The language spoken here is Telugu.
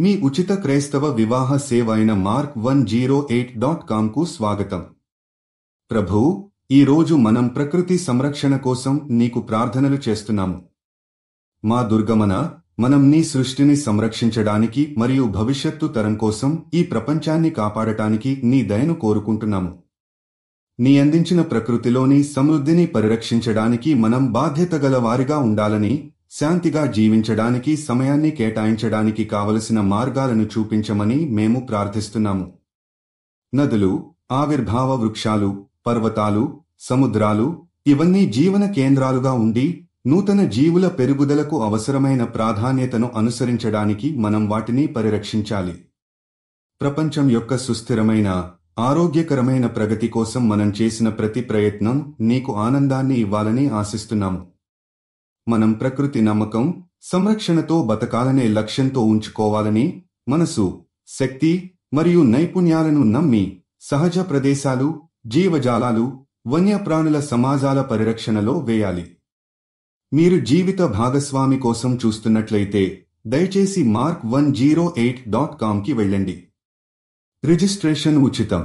మీ ఉచిత క్రైస్తవ వివాహ సేవ అయిన mark108.comకు స్వాగతం. ప్రభూ, ఈరోజు మనం ప్రకృతి సంరక్షణ కోసం నీకు ప్రార్థనలు చేస్తున్నాము. మా దుర్గమన, మనం నీ సృష్టిని సంరక్షించడానికి మరియు భవిష్యత్తు తరం కోసం ఈ ప్రపంచాన్ని కాపాడటానికి నీ దయను కోరుకుంటున్నాము. నీ అందించిన ప్రకృతిలోని సమృద్ధిని పరిరక్షించడానికి మనం బాధ్యతగల వారిగా ఉండాలని, శాంతిగా జీవించడానికి సమయాన్ని కేటాయించడానికి కావలసిన మార్గాలను చూపించమని మేము ప్రార్థిస్తున్నాము. నదులు, ఆవిర్భావ వృక్షాలు, పర్వతాలు, సముద్రాలు ఇవన్నీ జీవన కేంద్రాలుగా ఉండి నూతన జీవుల పెరుగుదలకు అవసరమైన ప్రాధాన్యతను అనుసరించడానికి మనం వాటిని పరిరక్షించాలి. ప్రపంచం యొక్క సుస్థిరమైన, ఆరోగ్యకరమైన ప్రగతి కోసం మనం చేసిన ప్రతి ప్రయత్నం నీకు ఆనందాన్ని ఇవ్వాలని ఆశిస్తున్నాము. మనం ప్రకృతి నమ్మకం, సంరక్షణతో బతకాలనే లక్ష్యంతో ఉంచుకోవాలని, మనసు, శక్తి మరియు నైపుణ్యాలను నమ్మి సహజ ప్రదేశాలు, జీవజాలాలు, వన్యప్రాణుల సమాజాల పరిరక్షణలో వేయాలి. మీరు జీవిత భాగస్వామి కోసం చూస్తున్నట్లయితే దయచేసి mark108.comకి వెళ్ళండి. రిజిస్ట్రేషన్ ఉచితం.